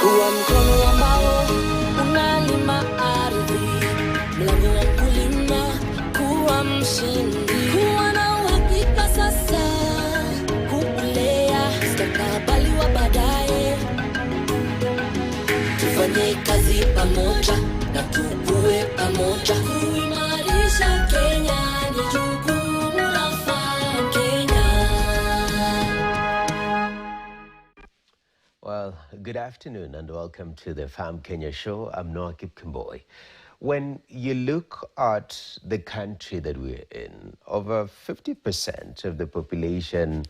Kuwa mkono ambao unalima ardhi, mlango wa kulima, kuwa mshindi, kuwa na uhakika sasa, kulea mustakabali wa baadaye. Tufanye kazi pamoja na tukue pamoja, kuimarisha Kenya ni jukumu la Farm Kenya. Well, good afternoon and welcome to the Farm Kenya show. I'm Noah Kipkemboi. When you look at the country that we're in, over 50% of the population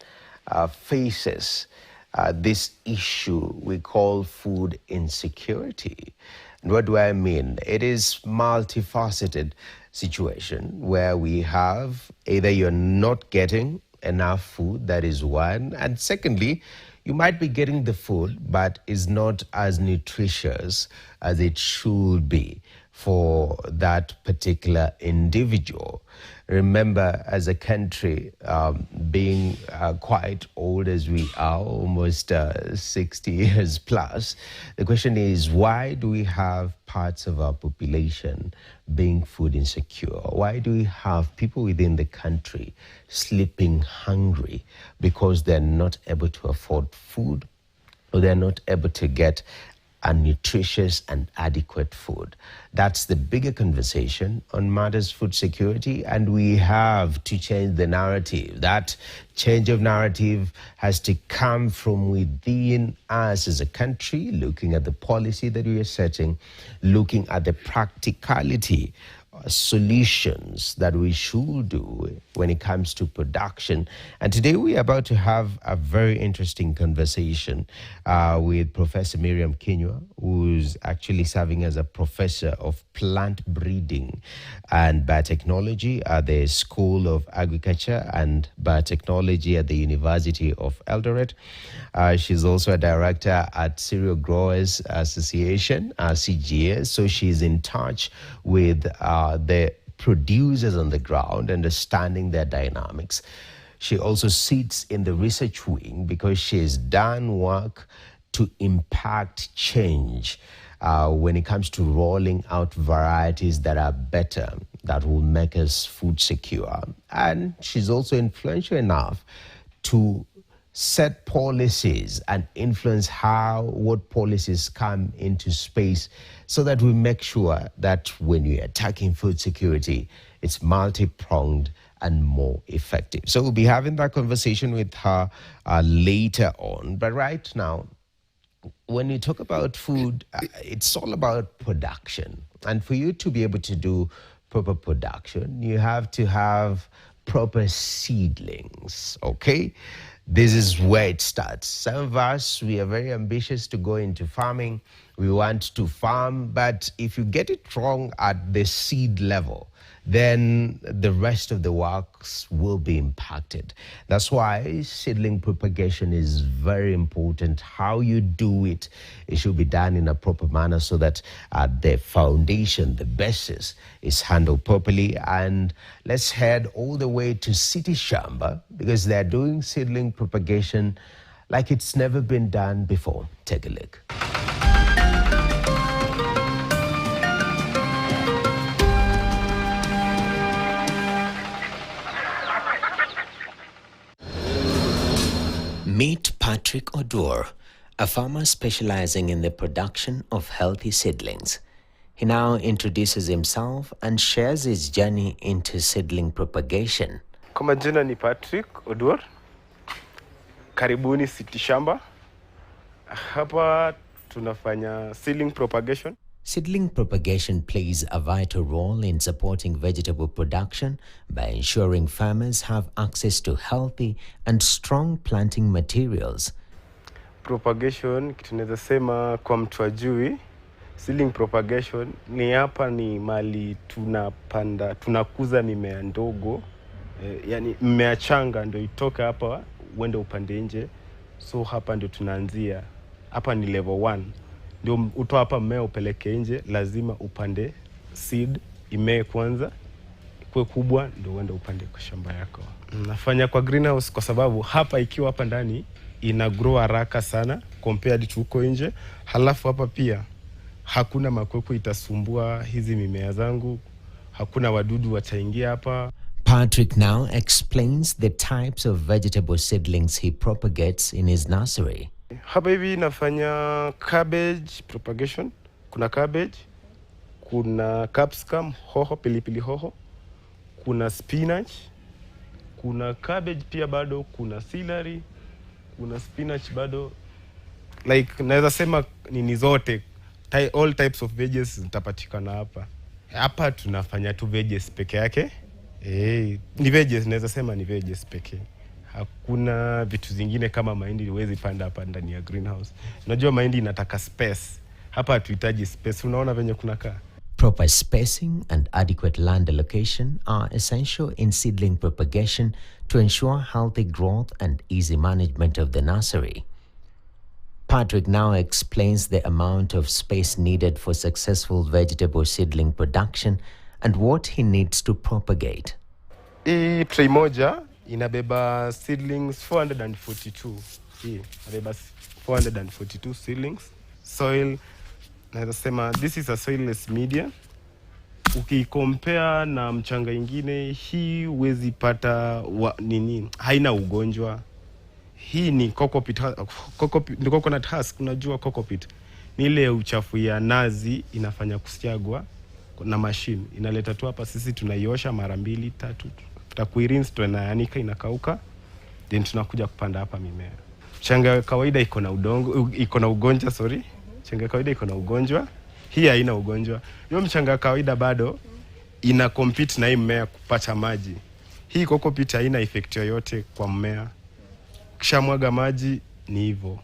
faces this issue we call food insecurity. And what do I mean? It is multifaceted situation where we have either you're not getting enough food, that is one, and secondly, you might be getting the food, but is not as nutritious as it should be for that particular individual. Remember, as a country, being quite old as we are, almost 60 years plus, the question is, why do we have parts of our population being food insecure? Why do we have people within the country sleeping hungry because they're not able to afford food or they're not able to get a nutritious and adequate food? That's the bigger conversation on matters food security, and we have to change the narrative. That change of narrative has to come from within us as a country, looking at the policy that we are setting, looking at the practicality solutions that we should do when it comes to production. And today we are about to have a very interesting conversation with Professor Miriam Kinyua, who's actually serving as a professor of plant breeding and biotechnology at the School of Agriculture and Biotechnology at the University of Eldoret. She's also a director at Cereal Growers Association, CGA, so she's in touch with the producers on the ground, understanding their dynamics. She also sits in the research wing because she's done work to impact change when it comes to rolling out varieties that are better, that will make us food secure. And she's also influential enough to set policies and influence what policies come into space so that we make sure that when we're attacking food security, it's multi-pronged and more effective. So we'll be having that conversation with her later on. But right now, when you talk about food, it's all about production. And for you to be able to do proper production, you have to have proper seedlings, okay? This is where it starts. Some of us, we are very ambitious to go into farming. We want to farm, but if you get it wrong at the seed level, then the rest of the works will be impacted. That's why seedling propagation is very important. How you do it, it should be done in a proper manner so that the foundation, the basis, is handled properly. And let's head all the way to City Shamba because they're doing seedling propagation like it's never been done before. Take a look. Meet Patrick Odur, a farmer specializing in the production of healthy seedlings. He now introduces himself and shares his journey into seedling propagation. Kwa majina ni Patrick Odur. Karibuni City Shamba. Hapa tunafanya seedling propagation. Seedling propagation plays a vital role in supporting vegetable production by ensuring farmers have access to healthy and strong planting materials. Propagation, tunaweza sema kwa mtu ajui, seedling propagation ni hapa ni mali tunapanda, tunakuza mimea ndogo, yani mmea changa ndio itoka hapa uende upande nje. So hapa ndio tunaanzia. Hapa ni level 1. Ndio utoa hapa mmea upeleke nje, lazima upande seed imee kwanza, ikuwe kubwa ndio uende upande kwa shamba yako. Nafanya kwa greenhouse kwa sababu hapa ikiwa hapa ndani ina grow haraka sana compared to huko nje. Halafu hapa pia hakuna makwekwe itasumbua hizi mimea zangu, hakuna wadudu wataingia hapa. Patrick now explains the types of vegetable seedlings he propagates in his nursery. Hapa hivi nafanya cabbage propagation. Kuna cabbage, kuna capsicum, hoho, pilipili hoho, kuna spinach, kuna cabbage pia bado, kuna celery, kuna spinach bado. Like naweza sema nini zote, all types of veggies zitapatikana hapa. Hapa tunafanya tu veggies peke yake. Ni veggies, naweza sema ni veggies pekee. Hakuna vitu zingine kama mahindi huwezi panda hapa ndani ya greenhouse. Unajua mahindi inataka space. Hapa hatuhitaji space. Unaona venye kunakaa. Proper spacing and adequate land allocation are essential in seedling propagation to ensure healthy growth and easy management of the nursery. Patrick now explains the amount of space needed for successful vegetable seedling production and what he needs to propagate. Hii tray moja inabeba seedlings 442. Hii inabeba 442 seedlings. Soil, naweza sema this is a soilless media. Ukicompare na mchanga ingine, hii huwezi pata haina ugonjwa. Hii ni coconut husk. Unajua coconut ni ile uchafu ya nazi inafanya kusiagwa na machine, inaleta tu hapa, sisi tunaiosha mara 2-3, tutakuirinse, tunaanika, inakauka, then tunakuja kupanda hapa mimea. Mchanga kawaida iko na ugonjwa, mchanga kawaida iko na ugonjwa, hii haina ugonjwa. Hiyo mchanga kawaida bado ina compete na hii mmea kupata maji. Hii coconut haina effect yoyote kwa mmea. Kisha mwaga maji ni hivyo.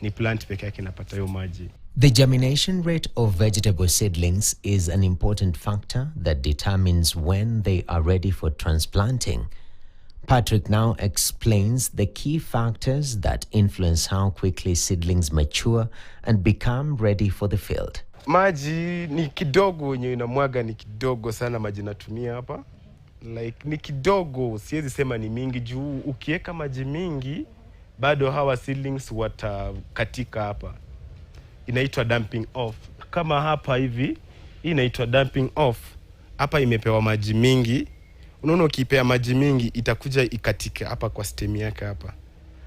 Ni plant peke yake inapata hiyo maji. The germination rate of vegetable seedlings is an important factor that determines when they are ready for transplanting. Patrick now explains the key factors that influence how quickly seedlings mature and become ready for the field. Maji ni kidogo, wenye inamwaga ni kidogo sana maji natumia hapa. Like ni kidogo, siwezi sema ni mingi juu ukiweka maji mingi bado hawa seedlings watakatika hapa. Inaitwa dumping off. Kama hapa hivi, hii inaitwa dumping off. Hapa imepewa maji mingi. Unaona ukipea maji mingi itakuja ikatike hapa kwa stem yake hapa.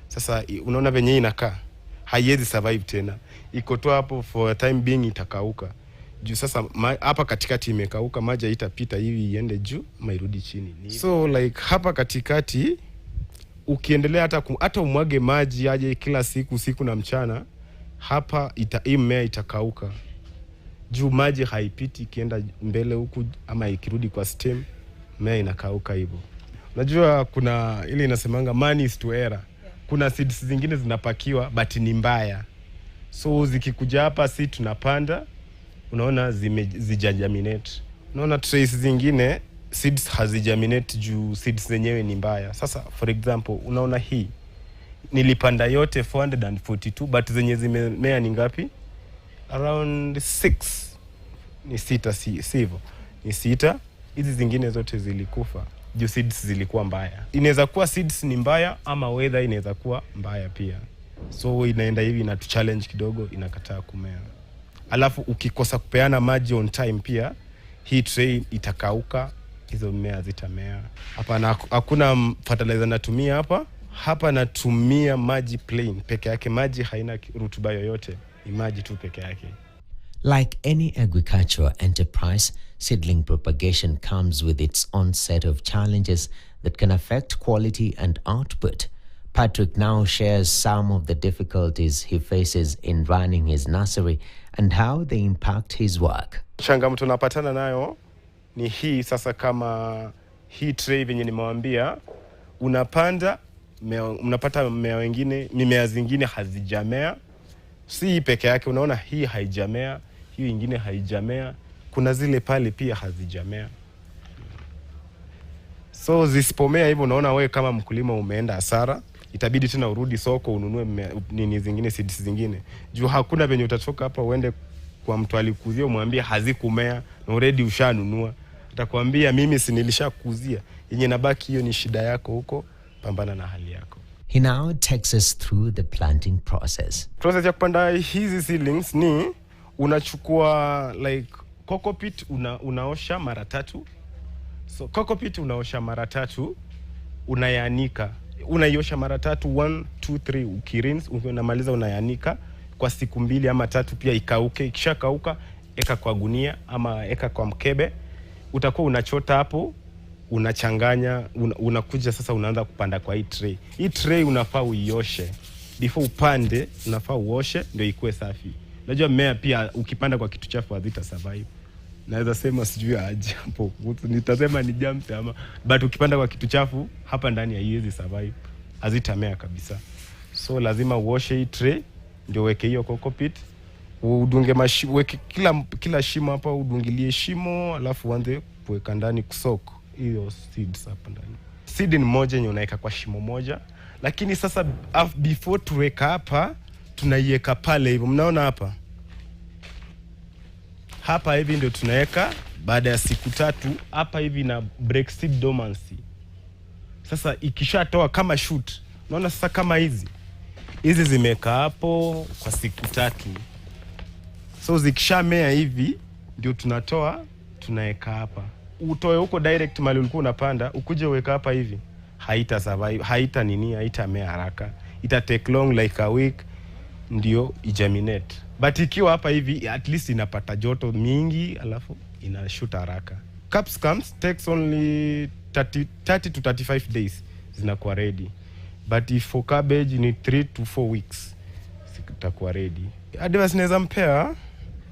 Sasa unaona venye inakaa. Haiwezi survive tena. Iko tu hapo for a time being itakauka. Juu sasa hapa katikati imekauka, maji itapita hivi iende juu, mairudi chini. So like hapa katikati ukiendelea hata umwage maji aje kila siku na mchana, hapa hii mmea itakauka. Juu maji haipiti ikienda mbele huku ama ikirudi kwa stem, mmea inakauka hivyo. Unajua kuna ile inasemanga man is to error. Kuna seeds zingine zinapakiwa but ni mbaya. So zikikuja hapa si tunapanda, unaona zijagerminate. Unaona trace zingine seeds hazigerminate juu seeds zenyewe ni mbaya. Sasa for example, unaona hii nilipanda yote 442 but zenye zimemea ni ngapi? Around 6. Ni 6, si hivyo. Ni 6. Hizi zingine zote zilikufa juu seeds zilikuwa mbaya. Inaweza kuwa seeds ni mbaya ama weather inaweza kuwa mbaya pia. So inaenda hivi inatu-challenge kidogo, inakataa kumea. Alafu ukikosa kupeana maji on time pia, hii tray itakauka, hizo mmea zitamea. Hapa hakuna fertilizer natumia hapa. Hapa natumia maji plain peke yake. Maji haina rutuba yoyote, ni maji tu peke yake. Like any agricultural enterprise, seedling propagation comes with its own set of challenges that can affect quality and output. Patrick now shares some of the difficulties he faces in running his nursery and how they impact his work. Changamoto tunapatana nayo ni hii sasa, kama hii tray venye nimewambia, unapanda unapata mimea zingine hazijamea. Si peke yake, unaona hii haijamea, hii ingine haijamea, kuna zile pale pia hazijamea. So zisipomea hivyo, unaona wewe kama mkulima umeenda hasara. Itabidi tena urudi soko ununue nini zingine, seeds zingine. Juu hakuna venye utatoka hapa uende kwa mtu alikuzia umwambie hazikumea na already ushanunua. Atakwambia mimi si nilishakuzia. Yenye nabaki hiyo ni shida yako huko, pambana na hali yako. He now takes us through the planting process. Process ya kupanda hizi seedlings ni unachukua like coco pit unaosha mara 3. So coco pit unaosha mara 3, unayanika. Unaiosha mara 3, 1 2 3, ukirinse unamaliza unayanika kwa siku 2 ama 3 pia ikauke. Ikishakauka eka kwa gunia ama eka kwa mkebe. Utakuwa unachota hapo, unachanganya, unakuja sasa unaanza kupanda kwa hii tray. Hii tray unafaa uioshe. Before upande unafaa uoshe ndio ikuwe safi. Unajua mmea pia ukipanda kwa kitu chafu hazita survive. Naweza sema sijui aje hapo. Nitasema ni jump ama but ukipanda kwa kitu chafu hapa ndani haiwezi survive. Hazitamea kabisa. So lazima uoshe hii tray ndio weke hiyo coco pit. Udunge weke kila shimo hapa, udungilie shimo alafu uanze kuweka ndani kusoko hiyo seeds hapa ndani. Seed ni moja yenye unaweka kwa shimo moja, lakini sasa before tuweka hapa tunaiweka pale hivyo. Mnaona hapa? Hapa hivi ndio tunaweka baada ya siku 3 hapa hivi na break seed dormancy. Sasa ikishatoa kama shoot, unaona sasa kama hizi zimeka hapo kwa siku 3. So zikishamea hivi ndio tunatoa tunaweka hapa. Utoe huko direct mali ulikuwa unapanda, ukuje uweka hapa hivi. Haita survive, haitamea haraka. Ita take long like a week ndio igerminate. But ikiwa hapa hivi at least inapata joto mingi alafu inashoot haraka. Capsicums takes only 30 to 35 days zinakuwa ready. But if for cabbage ni 3 to 4 weeks zitakuwa ready. Advice naweza mpea,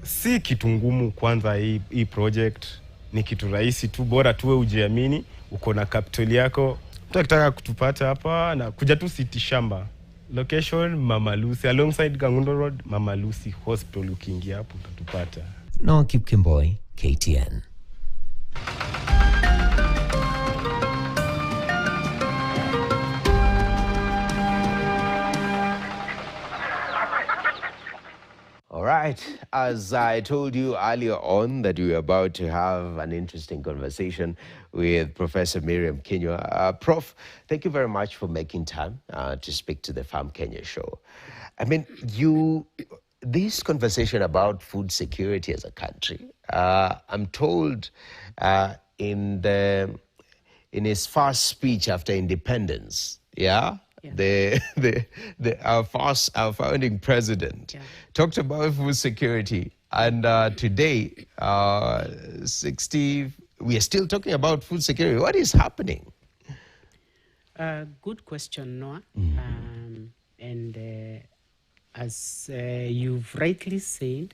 si kitu ngumu kwanza hii project. Ni kitu rahisi tu, bora tuwe ujiamini, uko na capital yako. Tutakitaka kutupata hapa na kuja tu City Shamba. Location Mama Lucy alongside Kangundo Road, Mama Lucy Hospital. Ukiingia hapo utatupata. Noah Kipkemboi, KTN. All right, as I told you earlier on that we were about to have an interesting conversation with Professor Miriam Kinyua. Prof, thank you very much for making time to speak to the Farm Kenya show. I mean, this conversation about food security as a country, I'm told in his first speech after independence, yeah. Our founding president talked about food security, and today, we are still talking about food security. What is happening? Good question, Noah. As you've rightly said,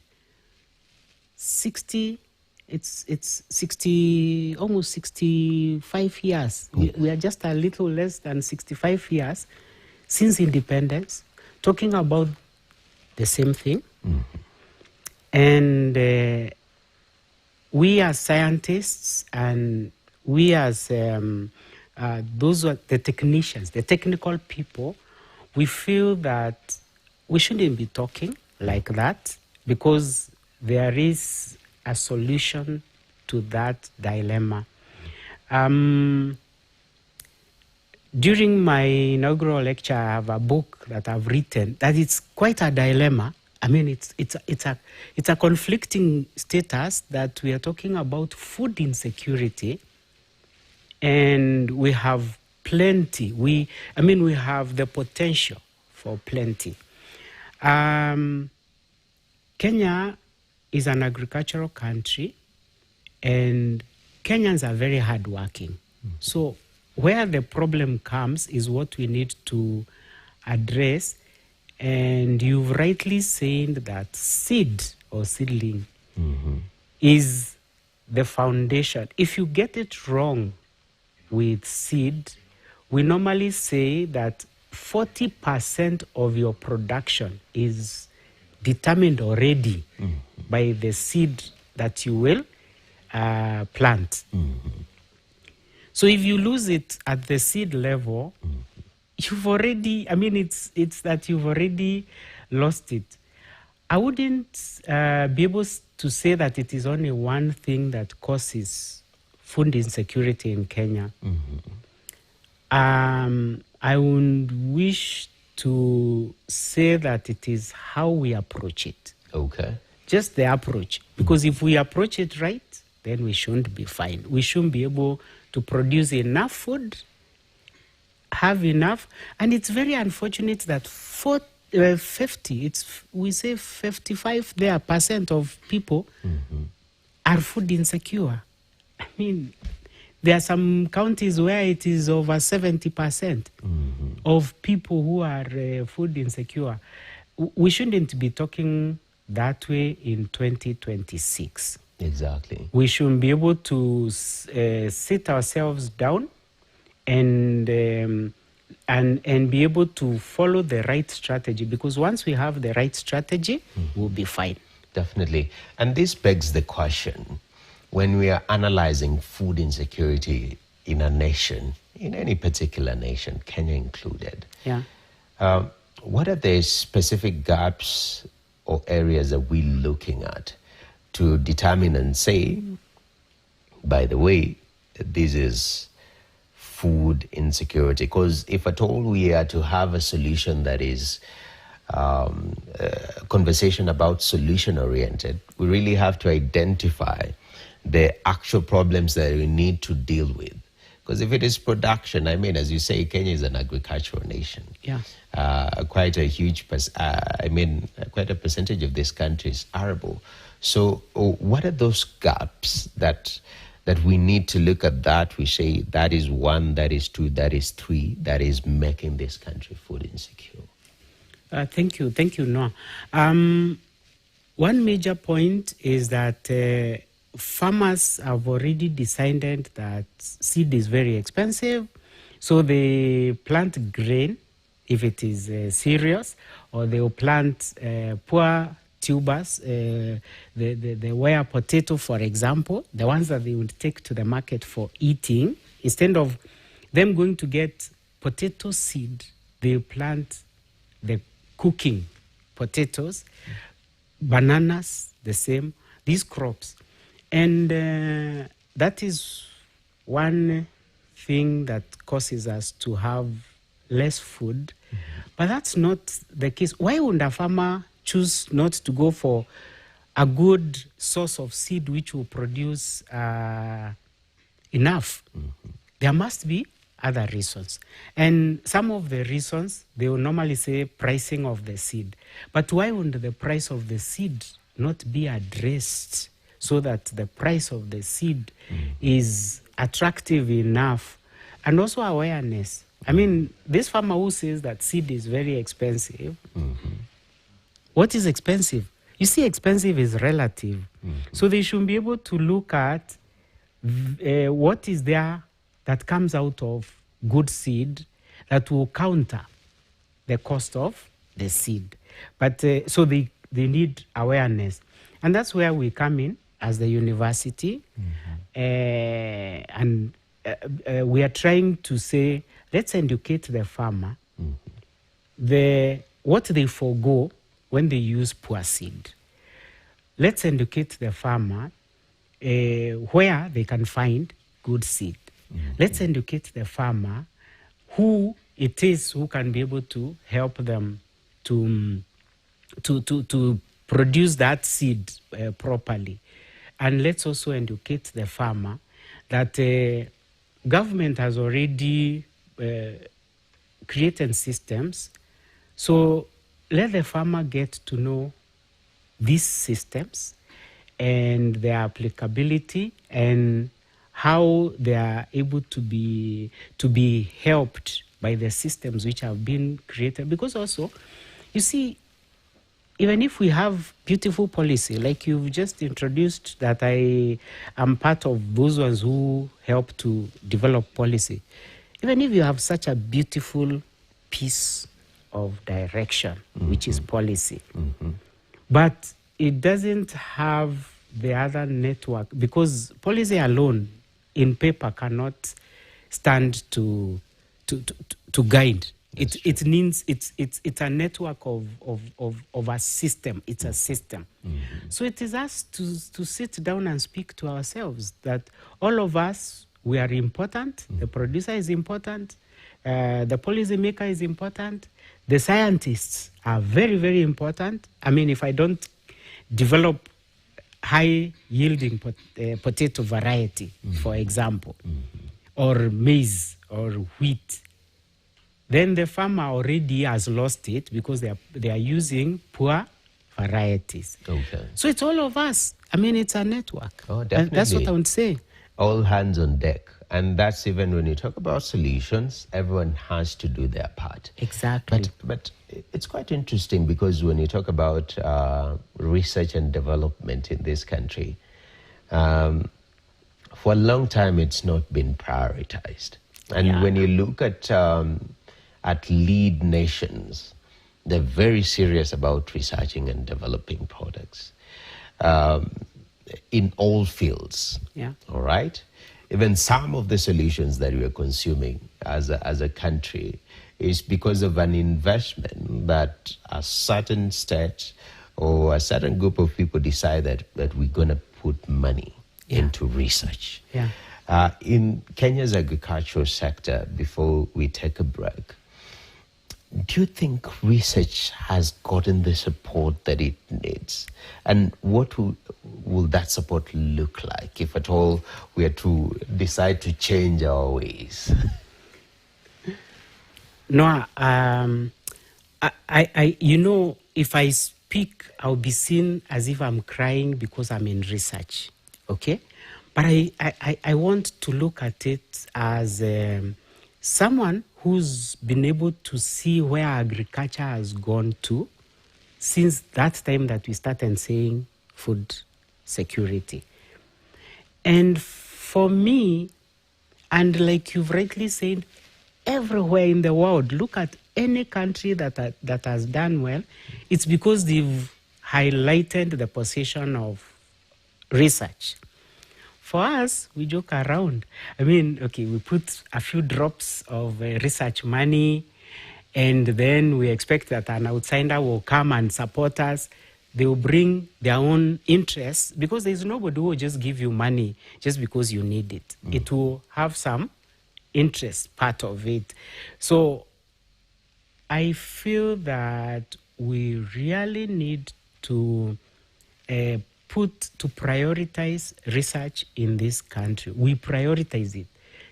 almost 65 years. We are just a little less than 65 years since independence, talking about the same thing. And we as scientists and we as those are the technicians, the technical people, we feel that we shouldn't be talking like that because there is a solution to that dilemma. During my inaugural lecture, I have a book that I've written that it's quite a dilemma. I mean, it's a conflicting status that we are talking about food insecurity, and we have plenty. We have the potential for plenty. Kenya is an agricultural country, and Kenyans are very hardworking. So where the problem comes is what we need to address. And you've rightly said that seed or seedling is the foundation. If you get it wrong with seed, we normally say that 40% of your production is determined already by the seed that you will plant. So if you lose it at the seed level, you've already, it's that you've already lost it. I wouldn't be able to say that it is only one thing that causes food insecurity in Kenya. I would wish to say that it is how we approach it. Okay. Just the approach. Because if we approach it right, then we shouldn't be fine. We shouldn't be able to produce enough food, have enough. And it's very unfortunate that 50, we say 55 there percent of people are food insecure. I mean, there are some counties where it is over 70% of people who are food insecure. We shouldn't be talking that way in 2026. Exactly. We should be able to sit ourselves down and be able to follow the right strategy, because once we have the right strategy, we'll be fine. Definitely. And this begs the question, when we are analyzing food insecurity in a nation, in any particular nation, Kenya included, Yeah. what are the specific gaps or areas that we're looking at to determine and say, by the way, this is food insecurity? Because if at all we are to have a solution that is conversation about solution-oriented, we really have to identify the actual problems that we need to deal with. Because if it is production, I mean, as you say, Kenya is an agricultural nation. Yeah. Quite a huge, quite a percentage of this country is arable. So what are those gaps that we need to look at, that we say that is one, that is two, that is three, that is making this country food insecure? Thank you, Noah. One major point is that farmers have already decided that seed is very expensive, so they plant grain if it is cereals, or they will plant poor tubers, the wire potato, for example, the ones that they would take to the market for eating. Instead of them going to get potato seed, they plant the cooking potatoes, bananas, the same, these crops. And that is one thing that causes us to have less food. But that's not the case. Why would a farmer choose not to go for a good source of seed which will produce enough? There must be other reasons. And some of the reasons, they will normally say pricing of the seed. But why wouldn't the price of the seed not be addressed so that the price of the seed is attractive enough? And also awareness. I mean, this farmer who says that seed is very expensive, what is expensive? You see, expensive is relative. So they should be able to look at what is there that comes out of good seed that will counter the cost of the seed. But so they need awareness. And that's where we come in as the university. And we are trying to say, let's educate the farmer what they forgo when they use poor seed. Let's educate the farmer where they can find good seed. Let's educate the farmer who it is who can be able to help them to produce that seed properly. And let's also educate the farmer that government has already created systems. So let the farmer get to know these systems and their applicability and how they are able to be helped by the systems which have been created. Because also, you see, even if we have beautiful policy, like you've just introduced, that I am part of those ones who help to develop policy, even if you have such a beautiful piece of direction, which is policy, but it doesn't have the other network, because policy alone in paper cannot stand to guide. It means it's a network of a system. It's a system. So it is us to sit down and speak to ourselves that all of us, we are important. The producer is important. The policymaker is important. The scientists are very, very important. I mean, if I don't develop high-yielding potato variety, for example, or maize or wheat, then the farmer already has lost it because they are using poor varieties. Okay. So it's all of us. I mean, it's a network. Oh, And that's what definitely. I would say. All hands on deck. And that's even when you talk about solutions, everyone has to do their part. Exactly. But it's quite interesting because when you talk about research and development in this country, for a long time it's not been prioritized. And Yeah. when you look at lead nations, they're very serious about researching and developing products in all fields. Yeah. All right. Even some of the solutions that we are consuming as a country is because of an investment that a certain state or a certain group of people decide that we're going to put money into research. Yeah. In Kenya's agricultural sector, before we take a break, do you think research has gotten the support that it needs? And what will that support look like if at all we are to decide to change our ways? No, if I speak, I'll be seen as if I'm crying because I'm in research, okay? But I want to look at it as someone who's been able to see where agriculture has gone to since that time that we started saying food security. And for me, and like you've rightly said, everywhere in the world, look at any country that has done well, it's because they've highlighted the position of research. For us, we joke around. I mean, okay, we put a few drops of research money, and then we expect that an outsider will come and support us. They will bring their own interests, because there's nobody who will just give you money just because you need it. It will have some interest part of it. So I feel that we really need to prioritize research in this country. We prioritize it.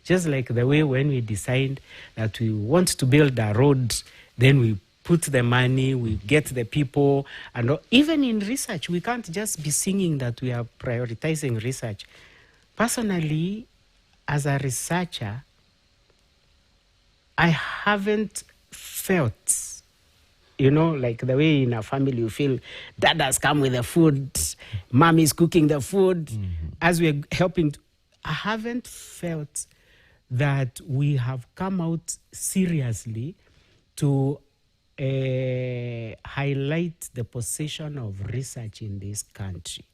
Just like the way when we decide that we want to build a road, then we put the money, we get the people. And even in research, we can't just be singing that we are prioritizing research. Personally, as a researcher, I haven't felt, like the way in a family you feel dad has come with the food, mom is cooking the food, as we're helping. I haven't felt that we have come out seriously to highlight the position of research in this country.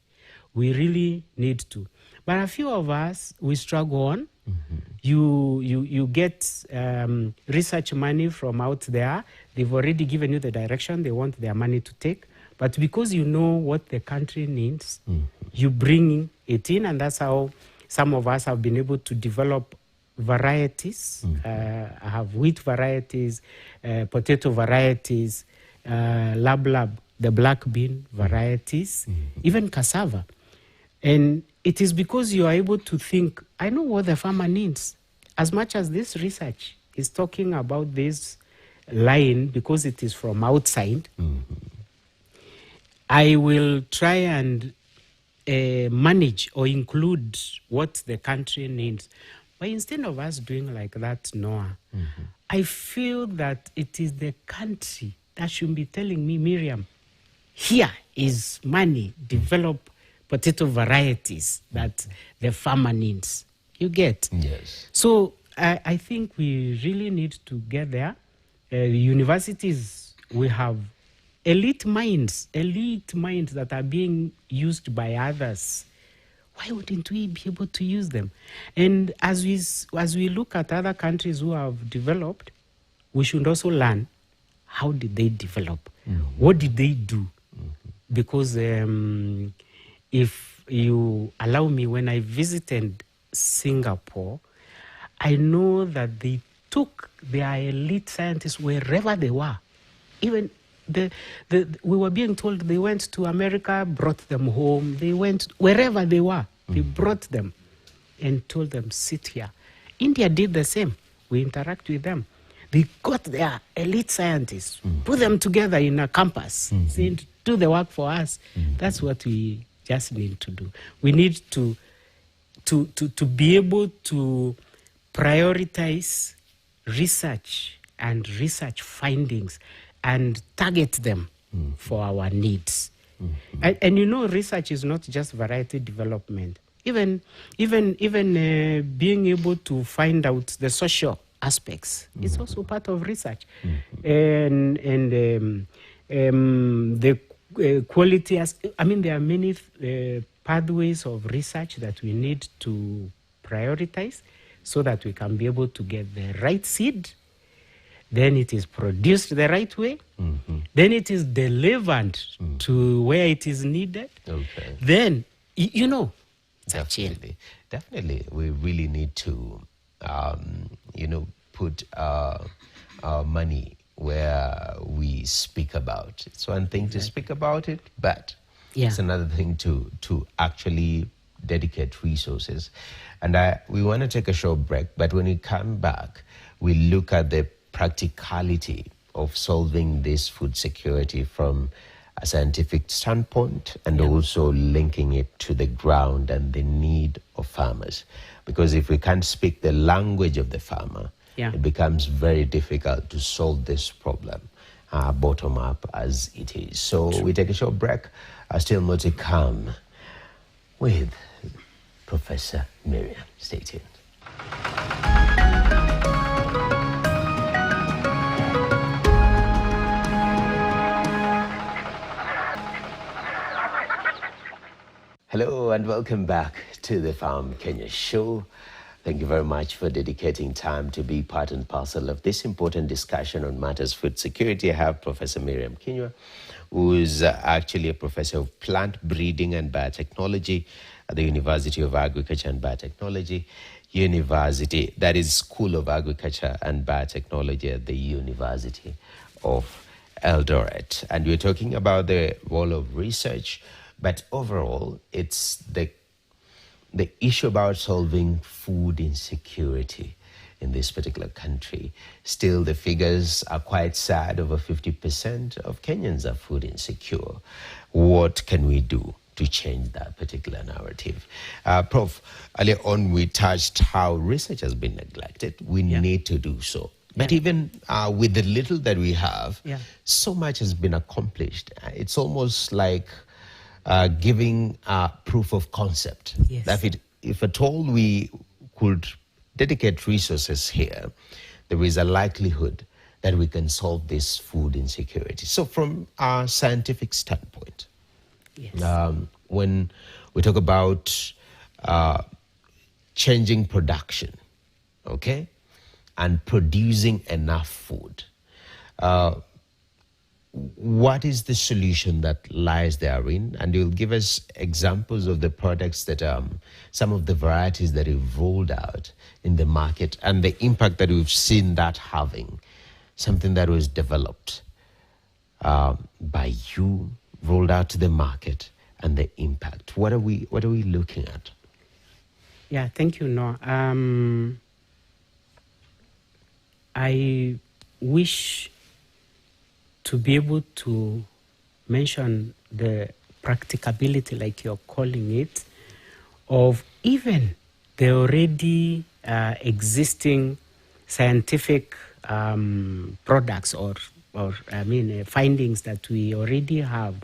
We really need to. But a few of us, we struggle on. You get research money from out there. They've already given you the direction they want their money to take. But because you know what the country needs, you bring it in, and that's how some of us have been able to develop varieties. I have wheat varieties, potato varieties, lab, the black bean varieties, even cassava. And it is because you are able to think, I know what the farmer needs. As much as this research is talking about this line because it is from outside, I will try and manage or include what the country needs. But instead of us doing like that, Noah, I feel that it is the country that should be telling me, Miriam, here is money, develop potato varieties that the farmer needs. You get? Yes. So I think we really need to get there. Universities, we have elite minds that are being used by others. Why wouldn't we be able to use them? And as we look at other countries who have developed, we should also learn, how did they develop? What did they do? Because if you allow me, when I visited Singapore, I know that they took their elite scientists wherever they were. Even we were being told they went to America, brought them home. They went wherever they were. They brought them and told them, sit here. India did the same. We interact with them. They got their elite scientists, put them together in a campus, saying, do the work for us. That's what we just need to do. We need to be able to prioritize research and research findings and target them for our needs. And you know, research is not just variety development. Even being able to find out the social aspects is also part of research. And the quality, I mean, there are many pathways of research that we need to prioritize so that we can be able to get the right seed. Then it is produced the right way. Then it is delivered to where it is needed. Okay. Then, you know, it's a chain. Definitely. We really need to, put our money where we speak about. It's one thing to speak about it, but it's another thing to actually dedicate resources. And we want to take a short break, but when we come back, we look at the practicality of solving this food security from a scientific standpoint and also linking it to the ground and the need of farmers. Because if we can't speak the language of the farmer, it becomes very difficult to solve this problem bottom up as it is. So we take a short break. Still more to come with Professor Miriam. Stay tuned. Hello and welcome back to the Farm Kenya show. Thank you very much for dedicating time to be part and parcel of this important discussion on matters food security. I have Professor Miriam Kinyua, who is actually a professor of plant breeding and biotechnology at the University of Agriculture and Biotechnology, that is School of Agriculture and Biotechnology at the University of Eldoret. And we're talking about the role of research, but overall, it's the issue about solving food insecurity in this particular country. Still, the figures are quite sad. Over 50% of Kenyans are food insecure. What can we do to change that particular narrative? Prof, earlier on we touched how research has been neglected. We need to do so. But even with the little that we have, so much has been accomplished. It's almost like giving proof of concept. That if at all we could dedicate resources here, there is a likelihood that we can solve this food insecurity. So from a scientific standpoint, when we talk about changing production, and producing enough food, what is the solution that lies therein? And you'll give us examples of the products that some of the varieties that you've rolled out in the market and the impact that we've seen that having, something that was developed by you, rolled out to the market, and the impact. What are we looking at? Yeah, thank you, Noah. I wish to be able to mention the practicability, like you're calling it, of even the already existing scientific products or findings that we already have.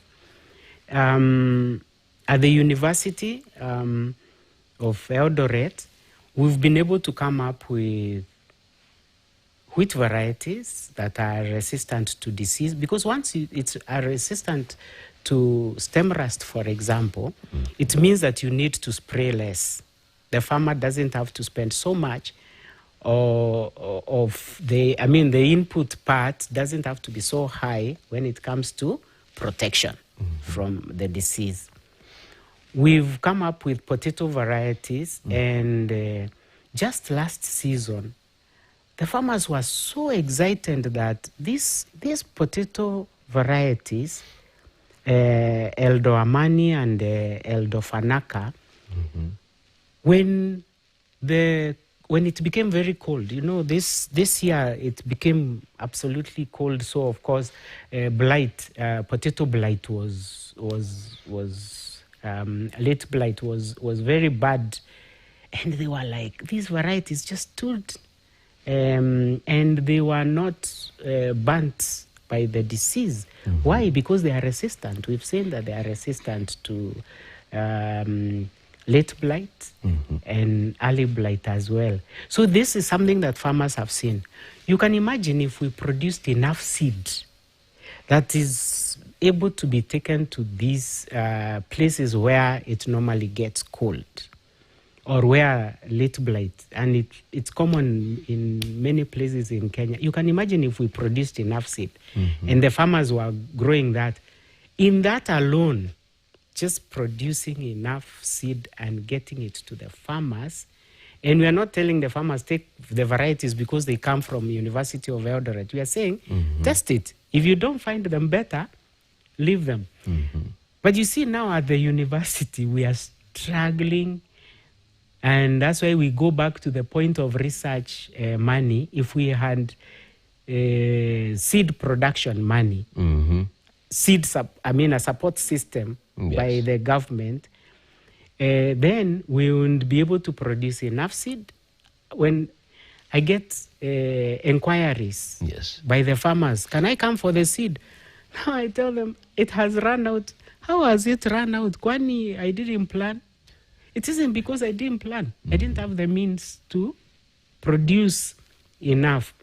At the University of Eldoret, we've been able to come up with wheat varieties that are resistant to disease, because once it's resistant to stem rust, for example, it means that you need to spray less. The farmer doesn't have to spend so much the input part doesn't have to be so high when it comes to protection from the disease. We've come up with potato varieties, and just last season, the farmers were so excited that these potato varieties, Eldo Amani and Eldo Fanaka, when it became very cold, this year it became absolutely cold. So of course, potato blight was late blight was very bad, and they were like, these varieties just stood, and they were not burnt by the disease. Why? Because they are resistant. We've seen that they are resistant to late blight and early blight as well. So this is something that farmers have seen. You can imagine if we produced enough seed that is able to be taken to these places where it normally gets cold, or where late blight, and it's common in many places in Kenya. You can imagine if we produced enough seed and the farmers were growing that. In that alone, just producing enough seed and getting it to the farmers, and we are not telling the farmers take the varieties because they come from University of Eldoret. We are saying, test it. If you don't find them better, leave them. But you see, now at the university, we are struggling. And that's why we go back to the point of research money. If we had seed production money, a support system by the government, then we wouldn't be able to produce enough seed. When I get inquiries by the farmers, can I come for the seed? Now I tell them, it has run out. How has it run out? Kwani, I didn't plan. It isn't because I didn't plan. I didn't have the means to produce enough.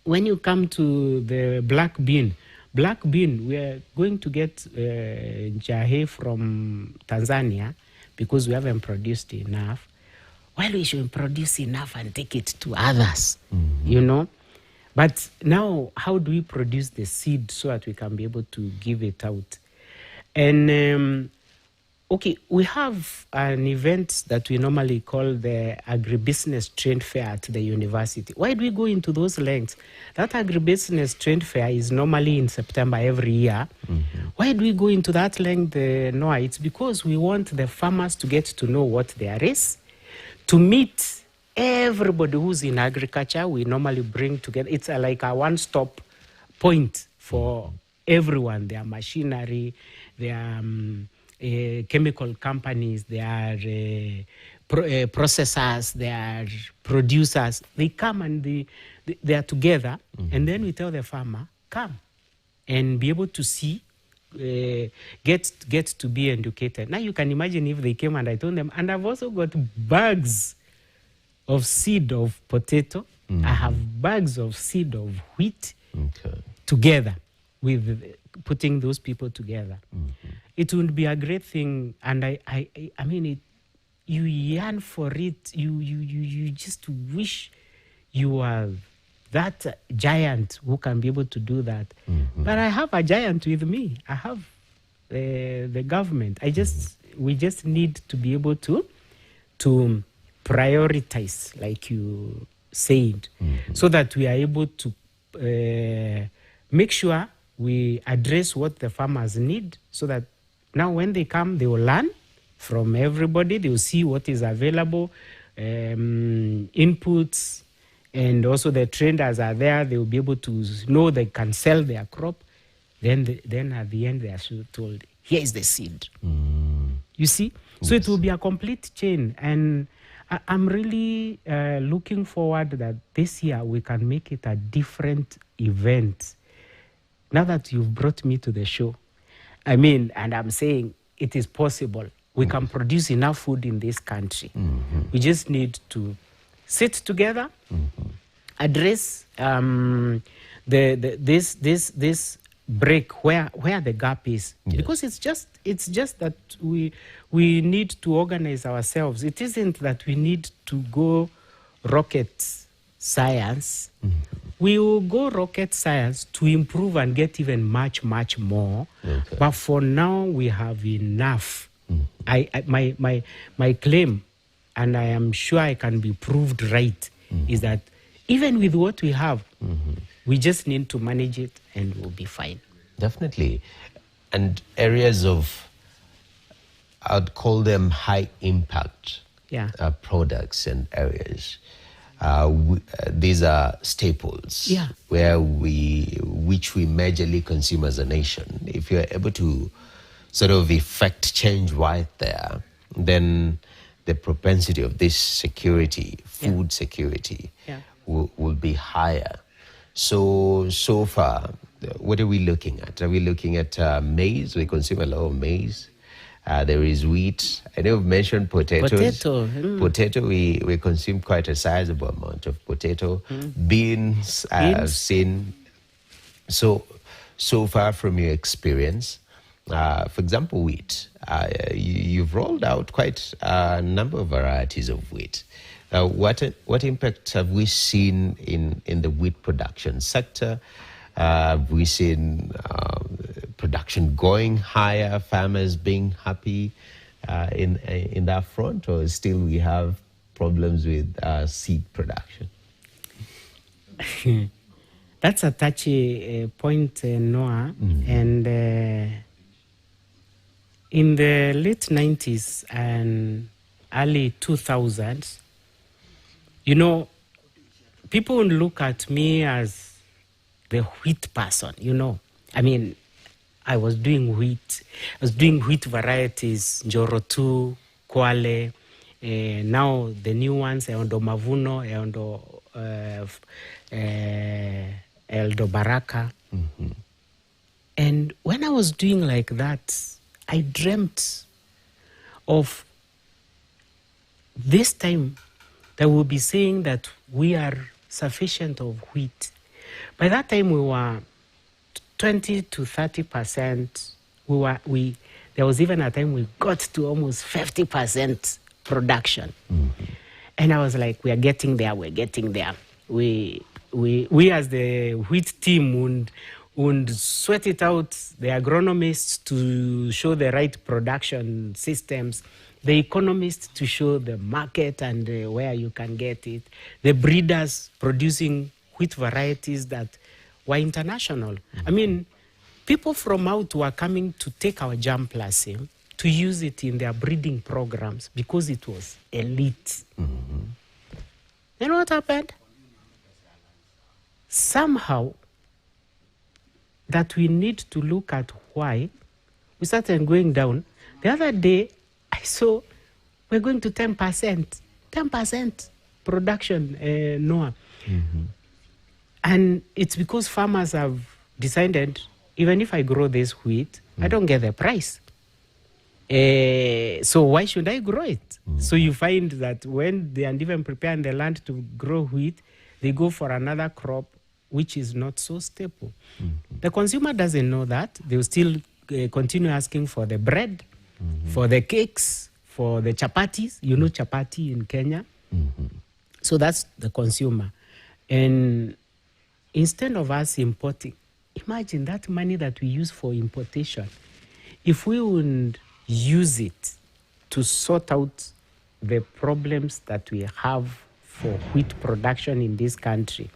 When you come to the black bean, we are going to get jahe from Tanzania because we haven't produced enough. Well, we should produce enough and take it to others, But now, how do we produce the seed so that we can be able to give it out? And we have an event that we normally call the Agribusiness Trade Fair at the university. Why do we go into those lengths? That Agribusiness Trade Fair is normally in September every year. Why do we go into that length, Noah? It's because we want the farmers to get to know what there is, to meet everybody who's in agriculture. We normally bring together. It's like a one-stop point for everyone. Their machinery, their chemical companies, they are processors, they are producers. They come and they are together, and then we tell the farmer, come and be able to see, get to be educated. Now you can imagine if they came and I told them, and I've also got bags of seed of potato, I have bags of seed of wheat together, with putting those people together. It would be a great thing, and I mean, you yearn for it. You just wish you were that giant who can be able to do that. But I have a giant with me. I have the government. We just need to be able to prioritize, like you said, so that we are able to make sure we address what the farmers need, so that now when they come, they will learn from everybody. They will see what is available, inputs, and also the traders are there. They will be able to know they can sell their crop. Then at the end, they are told, here is the seed. You see? So it will be a complete chain. And I'm really looking forward that this year we can make it a different event. Now that you've brought me to the show, and I'm saying it is possible. We can produce enough food in this country. We just need to sit together, address this break where the gap is. Because it's just that we need to organize ourselves. It isn't that we need to go rocket science. We will go rocket science to improve and get even much, much more. But for now, we have enough. My claim, and I am sure I can be proved right, is that even with what we have, we just need to manage it and we'll be fine. Definitely. And areas of, I'd call them high impact products and areas. These are staples which we majorly consume as a nation. If you're able to sort of effect change right there, then the propensity of this security, food security, will be higher. So far, what are we looking at? Are we looking at maize? We consume a lot of maize. There is wheat. I know we've mentioned potatoes. Potato, we consume quite a sizable amount of potato. Beans, I've seen. So far from your experience, for example, wheat, you've rolled out quite a number of varieties of wheat. What impact have we seen in the wheat production sector? Have we seen production going higher, farmers being happy in that front, or still we have problems with seed production? That's a touchy point, Noah. And in the late 90s and early 2000s, people would look at me as the wheat person, I mean, I was doing wheat. I was doing wheat varieties, Njorotu, Kwale. Now the new ones, Eondo Mavuno, Eldo Baraka. And when I was doing like that, I dreamt of this time that we'll be saying that we are sufficient of wheat. By that time, we were 20 to 30%. There was even a time we got to almost 50% production. And I was like, we are getting there, we're getting there. We as the wheat team would sweat it out, the agronomists to show the right production systems, the economists to show the market and where you can get it, the breeders producing wheat varieties that were international. I mean, people from out were coming to take our germ plasm to use it in their breeding programs because it was elite. Then what happened? Somehow, that we need to look at why we started going down. The other day, I saw we're going to 10% production, Noah. And it's because farmers have decided, even if I grow this wheat, I don't get the price. So why should I grow it? So you find that when they are even preparing the land to grow wheat, they go for another crop which is not so stable. The consumer doesn't know that. They will still continue asking for the bread, for the cakes, for the chapatis. You know chapati in Kenya. So that's the consumer. And instead of us importing, imagine that money that we use for importation, if we would use it to sort out the problems that we have for wheat production in this country,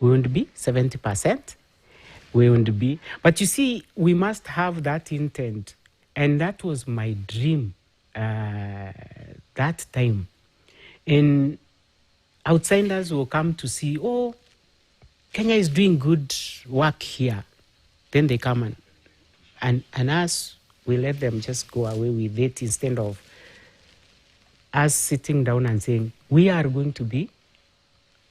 we wouldn't be 70%. We wouldn't be. But you see, we must have that intent. And that was my dream that time. And outsiders will come to see, oh, Kenya is doing good work here. Then they come and us, we let them just go away with it instead of us sitting down and saying, we are going to be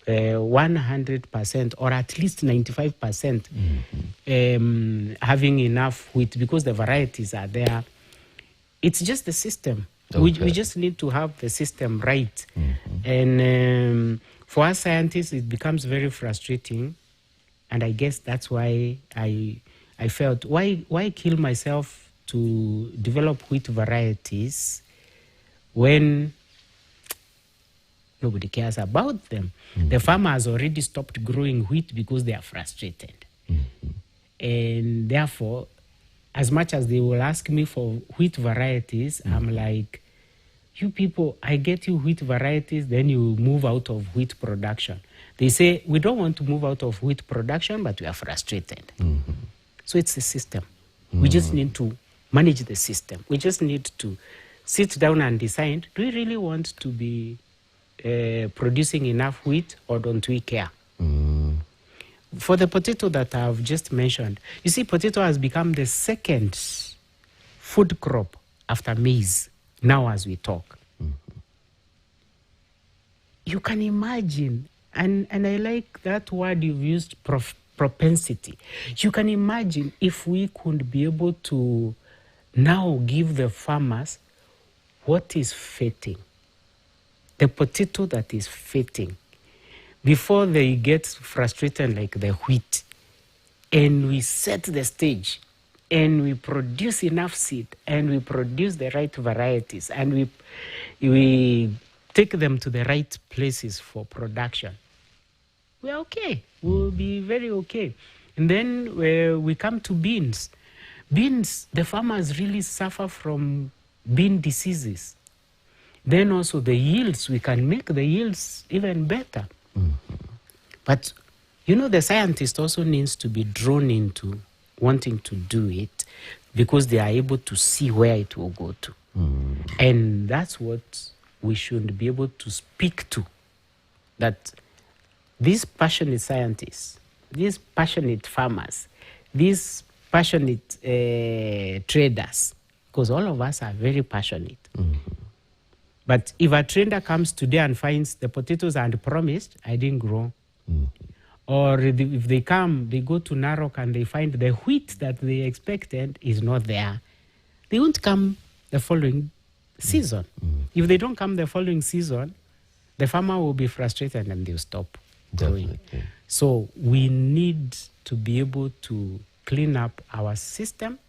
100% or at least 95% having enough wheat because the varieties are there. It's just the system. Okay. We just need to have the system right. And for us scientists, it becomes very frustrating. And I guess that's why I felt, why kill myself to develop wheat varieties when nobody cares about them? The farmer has already stopped growing wheat because they are frustrated. And therefore, as much as they will ask me for wheat varieties, I'm like, you people, I get you wheat varieties, then you move out of wheat production. They say, we don't want to move out of wheat production, but we are frustrated. So it's a system. We just need to manage the system. We just need to sit down and decide, do we really want to be producing enough wheat, or don't we care? For the potato that I've just mentioned, you see, potato has become the second food crop after maize, now as we talk. You can imagine, and I like that word you've used, propensity. You can imagine if we could be able to now give the farmers what is fitting, the potato that is fitting, before they get frustrated like the wheat, and we set the stage, and we produce enough seed, and we produce the right varieties, and we take them to the right places for production, we're okay. We'll be very okay. And then we come to beans. Beans, the farmers really suffer from bean diseases. Then also the yields, we can make the yields even better. But, you know, the scientist also needs to be drawn into wanting to do it, because they are able to see where it will go to. And that's what we should be able to speak to, that these passionate scientists, these passionate farmers, these passionate traders, because all of us are very passionate. But if a trader comes today and finds the potatoes aren't promised, I didn't grow. Or if they come, they go to Narok and they find the wheat that they expected is not there, they won't come the following season. If they don't come the following season, the farmer will be frustrated and they'll stop growing. So we need to be able to clean up our system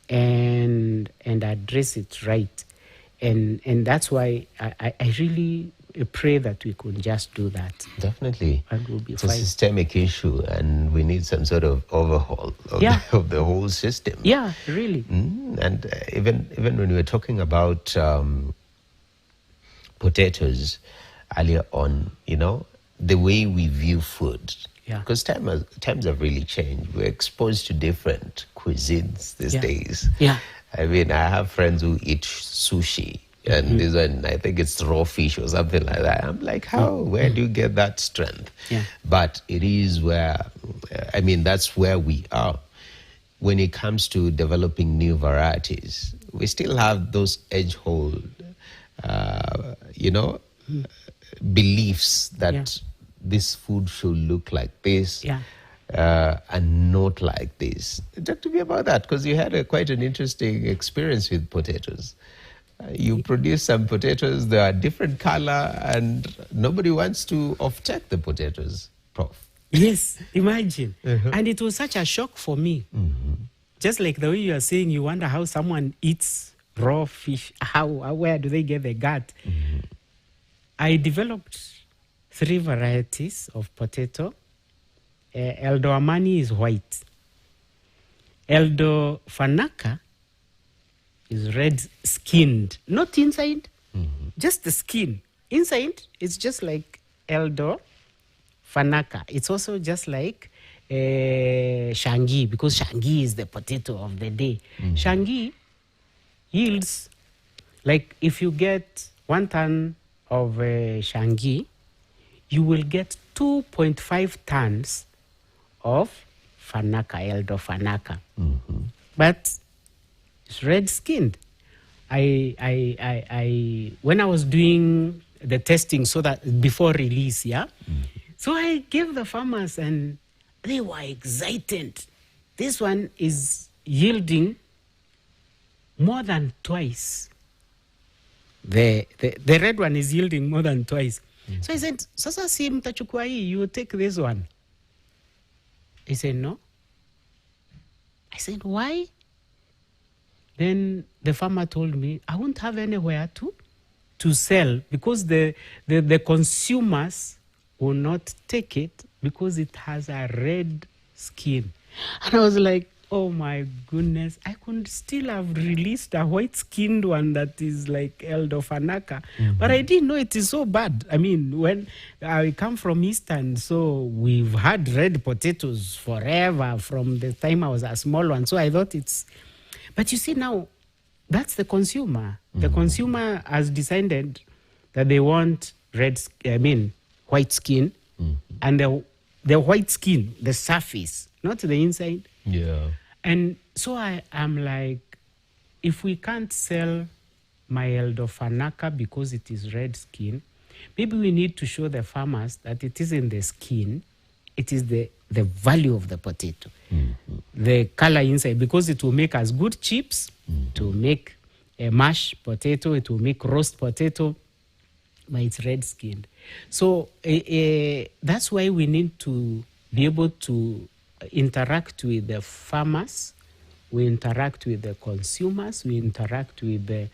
and address it right. And that's why I really pray that we could just do that. Definitely. And we'll be it's fine. a systemic issue, and we need some sort of overhaul of the whole system. Yeah, really. And even when we were talking about potatoes earlier on, you know, the way we view food. Because times have really changed. We're exposed to different cuisines these days. I mean, I have friends who eat sushi, and this one, I think it's raw fish or something like that. I'm like, how? Where do you get that strength? But it is where, I mean, that's where we are. When it comes to developing new varieties, we still have those edge-hold, beliefs that this food should look like this. And not like this. Talk to me about that, because you had quite an interesting experience with potatoes. You produce some potatoes, they are different color, and nobody wants to off-take the potatoes, Prof. Yes, imagine. And it was such a shock for me. Just like the way you are saying, you wonder how someone eats raw fish, where do they get the gut? I developed 3 varieties of potato. Eldo Amani is white. Eldo Fanaka is red-skinned. Not inside, just the skin. Inside, it's just like Eldo Fanaka. It's also just like Shangi, because Shangi is the potato of the day. Shangi yields, like if you get 1 ton of Shangi, you will get 2.5 tons of Fanaka, Eldo Fanaka. But it's red-skinned. When I was doing the testing, so that before release, so I gave the farmers and they were excited. This one is yielding more than twice. The red one is yielding more than twice. So I said, sasa si mtachukua hii, you take this one. He said, no. I said, why? Then the farmer told me, I won't have anywhere to sell, because the consumers will not take it because it has a red skin. And I was like, oh my goodness, I could still have released a white-skinned one that is like eldofanaka. But I didn't know it is so bad. I mean, when I come from Eastern, so we've had red potatoes forever from the time I was a small one. So I thought it's... But you see now, that's the consumer. The consumer has decided that they want white skin, and the white skin, the surface, not the inside. Yeah. And so I'm like, if we can't sell my eldofanaka because it is red skin, maybe we need to show the farmers that it isn't the skin, it is the value of the potato, the color inside, because it will make us good chips, to make a mashed potato, it will make roast potato, but it's red skinned. So that's why we need to be able to interact with the farmers, we interact with the consumers, we interact with the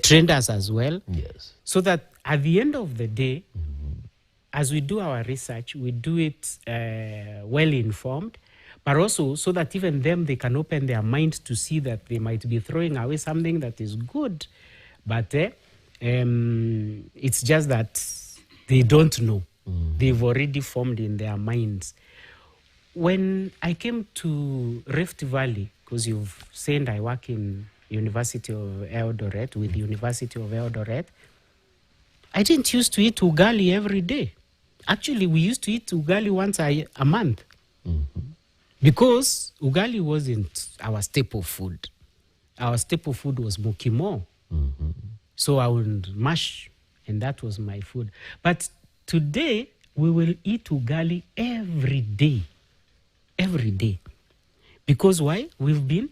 traders as well. Yes. So that at the end of the day, as we do our research, we do it well informed, but also so that even them, they can open their mind to see that they might be throwing away something that is good, but it's just that they don't know. They've already formed in their minds. When I came to Rift Valley, because you've said I work in University of Eldoret, with University of Eldoret, I didn't used to eat ugali every day. Actually, we used to eat ugali once a month. Because ugali wasn't our staple food. Our staple food was mokimo. So I would mash, and that was my food. But today, we will eat ugali every day. Every day. Because why? We've been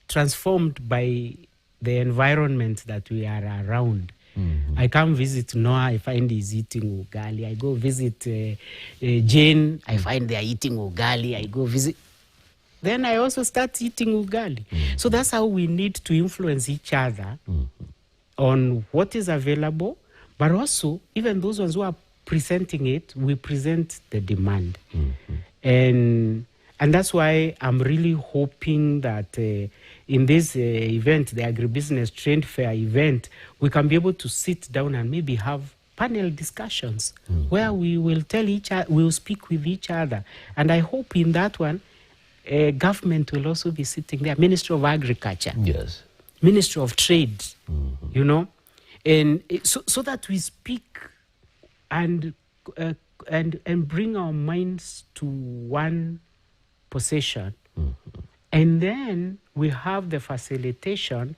transformed by the environment that we are around. I come visit Noah, I find he's eating ugali. I go visit Jane, I find they're eating ugali. I go visit. Then I also start eating ugali. So that's how we need to influence each other on what is available, but also, even those ones who are presenting it, we present the demand. And that's why I'm really hoping that in this event, the Agribusiness Trade Fair event, we can be able to sit down and maybe have panel discussions where we will tell each other, we'll speak with each other. And I hope in that one, government will also be sitting there, Ministry of Agriculture, Yes. Ministry of Trade, you know, and so that we speak and bring our minds to one position, and then we have the facilitation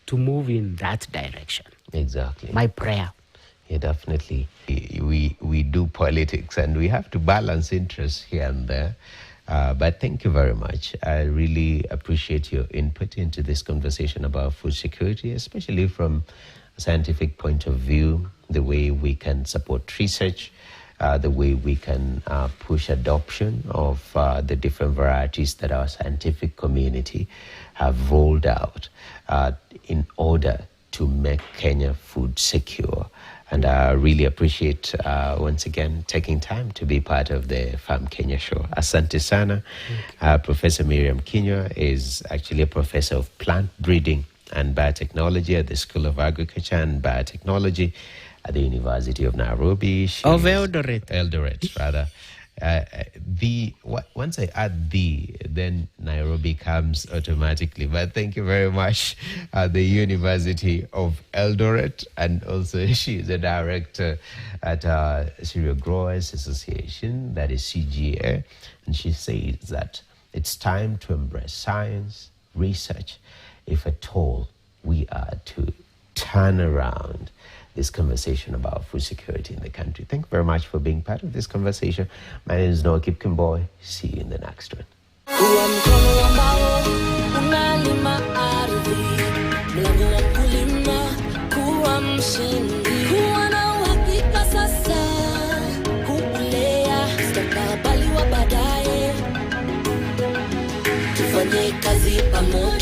to move in that direction. Exactly. My prayer. Yeah, definitely. We do politics and we have to balance interests here and there. But thank you very much. I really appreciate your input into this conversation about food security, especially from a scientific point of view, the way we can support research, the way we can push adoption of the different varieties that our scientific community have rolled out in order to make Kenya food secure. And I really appreciate, once again, taking time to be part of the Farm Kenya show. Asante sana. Professor Miriam Kinyua is actually a professor of plant breeding and biotechnology at the School of Agriculture and Biotechnology at the University of Nairobi. Of Eldoret. Eldoret, rather. Once I add then Nairobi comes automatically. But thank you very much, the University of Eldoret, and also she is a director at Cereal Growers Association, that is CGA, and she says that it's time to embrace science, research, if at all we are to turn around this conversation about food security in the country. Thank you very much for being part of this conversation. My name is Noah Kipkemboy. See you in the next one. Kuwa mkono ambao unalima ardhi, mlango wa kulima, kuwa mshindi, kuwa na uhakika sasa, kulea mustakabali wa baadaye, tufanye kazi pamoja.